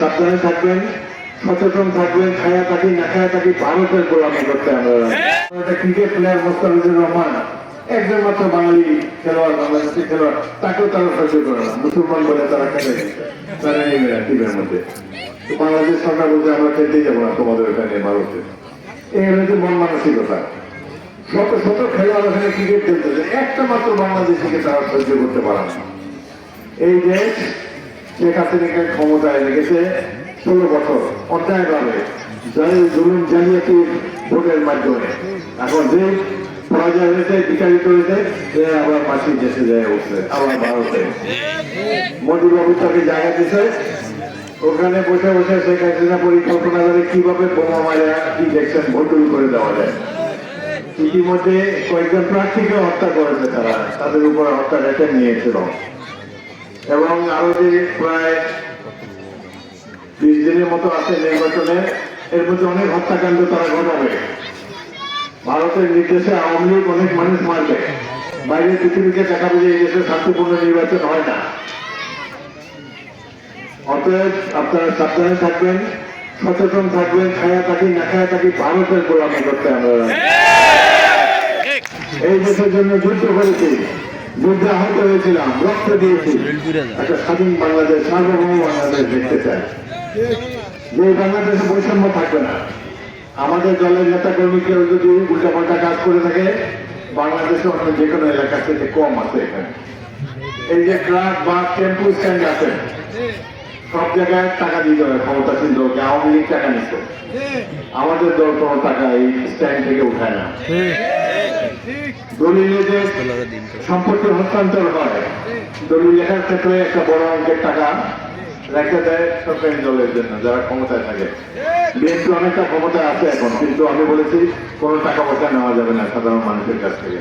সাবধানে থাকবেন, সচেতন থাকবেন। খায়া থাকি না খায়া থাকি ভারতের গোলামি করতে আমরা ক্রিকেট প্লেয়ার মোস্তাফিজুর রহমান একজন মাত্র বাঙালি খেলোয়াড়, বাংলাদেশি খেলোয়াড়, তাকেও তারা সহ্য করে না। মুসলমান বলে তারা খেলে তারা নেবে না টিমের মধ্যে। বাংলাদেশ সরকার বলতে আমরা খেলতেই যাবো না তোমাদের ওখানে ভারতে। এই হচ্ছে মন মানসিকতা। শত শত খেলোয়াড় ওখানে ক্রিকেট খেলতেছে, একটা মাত্র বাংলাদেশিকে তারা সহ্য করতে পারে না। এই দেশ শেখ হাসিনাকে ক্ষমতায় রেখেছে 16 বছর অন্যায়ভাবে জুলুম জালিয়াতি ভোটের মাধ্যমে। এখন যে পরাজয় হয়েছে, বিতাড়িত হয়েছে, সে আবার পাশের দেশে যায় উঠছে, আবার ভারতে মোদী বাবু তাকে জায়গা দিচ্ছে। ওখানে বসে বসে শেখ হাসিনা পরিকল্পনা করে কিভাবে বোমা মারা ইলেকশন ভোটুল করে দেওয়া যায়। ইতিমধ্যে কয়েকজন প্রার্থীকে হত্যা করেছে তারা, তাদের উপর হত্যা রেখে নিয়েছিল। এবং আরো যে প্রায় 20 দিনের মতো আছে নির্বাচনে, এর মধ্যে অনেক হত্যাকাণ্ড তারা ঘটাবে। ভারতের নির্দেশে আওয়ামী লীগ অনেক মানুষ মারবে, বাইরের পৃথিবীকে দেখাবে যে এই দেশে শান্তিপূর্ণ নির্বাচন হয় না। অতএব আপনারা সাবধানে থাকবেন, সচেতন থাকবেন। খায়া থাকি না খায়া থাকি ভারতের গোলামি করতে আমরা এই দেশের জন্য যুদ্ধ করেছি, যুদ্ধে আহত হয়েছিলাম, রক্ত দিয়েছি। একটা স্বাধীন বাংলাদেশ, সার্বভৌম বাংলাদেশ দেখতে চাই, যে বাংলাদেশে বৈষম্য থাকবে না। আমাদের দলের নেতা কর্মী কেউ যদি উল্টাপাল্টা কাজ করে থাকে, বাংলাদেশে অন্য যে কোনো এলাকার থেকে কম আছে এখানে। এই যে ট্রাক বা টেম্পু স্ট্যান্ড আছে, সব জায়গায় টাকা দিতে হবে ক্ষমতাসীন দলকে। আওয়ামী লীগ টাকা নিচ্ছে, আমাদের দল কোনো টাকা এই স্ট্যান্ড থেকে উঠায় না। দলিলে যে সম্পত্তি হস্তান্তর হয়, দলিল লেখার ক্ষেত্রে একটা বড় অঙ্কের টাকা রেখে দেয় সরকারি দলের জন্য, যারা ক্ষমতায় থাকে। বিএনপি অনেকটা ক্ষমতায় আছে এখন, কিন্তু আমি বলেছি কোনো টাকা পয়সা নেওয়া যাবে না সাধারণ মানুষের কাছ থেকে।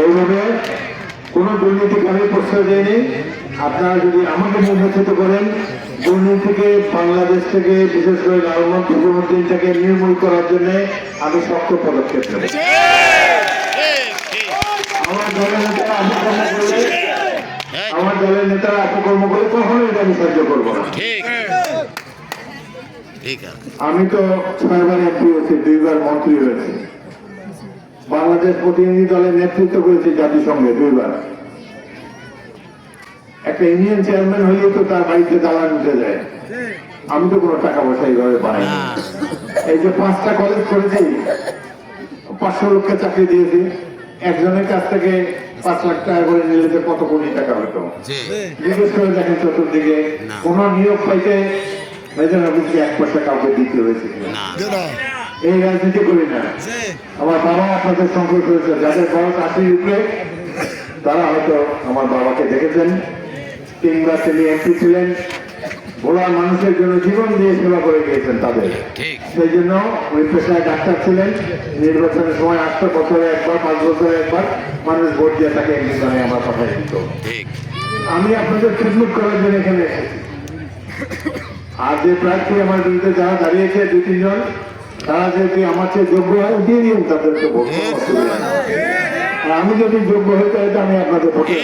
এইভাবে কোন দুর্নীতিকে আমি প্রশ্রয় দেয়নি। আপনারা যদি আমাকে নির্বাচিত করেন, দুর্নীতিকে বাংলাদেশ থেকে, বিশেষ করে লালমোহন প্রতিমন্ত্রী থেকে নির্মূল করার জন্য আমি শক্ত পদক্ষেপ নেব। আমার দলের নেতারা অপকর্ম করলে কখনোই এটা আমি সহ্য করবো না। আমি তো 6 বার এমপি হয়েছি, 2 বার মন্ত্রী হয়েছি, বাংলাদেশ প্রতিনিধি দলের নেতৃত্ব করেছি জাতিসংঘে 2 বার। একটা ইউনিয়ন চেয়ারম্যান হলেও তো তার বাড়িতে দালান উঠে যায়। আমি তো কোনো টাকা পয়সা এইভাবে পাই। এই যে 5টা কলেজ করেছি, 500 লোককে চাকরি দিয়েছি, একজনের কাছ থেকে 5 লাখ টাকা করে নিলে যে কত কোটি টাকা হতো। বিশেষ করে দেখেন চতুর্দিকে কোন নিয়োগ পাইতে মেজর-অফিসকে 1 পয়সা কাউকে দিতে হয়েছে। এই রাজনীতি করি না। আমার বাবা আপনাদের সংকট করেছে, যাদের বয়স 80 উপরে তারা হয়তো আমার বাবাকে দেখেছেন। 3 বার তিনি এমপি ছিলেন, ভোলার মানুষের জন্য জীবন দিয়ে সেবা করে গিয়েছেন তাদের। সেই জন্য ওই পেশায় ডাক্তার ছিলেন। নির্বাচনের সময় 8 বছরে একবার, 5 বছরে একবার মানুষ ভোট দিয়ে তাকে এমনি আমার পাঠাই দিত। আমি আপনাদের খেদমত করার জন্য এখানে এসেছি। আর যে প্রার্থী আমার বিরুদ্ধে যারা দাঁড়িয়েছে 2-3 জন, তারা যদি আমার চেয়ে যোগ্য হয় দিয়ে দিন তাদেরকে ভোট। আমি যদি যোগ্য হইতে হয়তো আমি আপনাদের ভোটে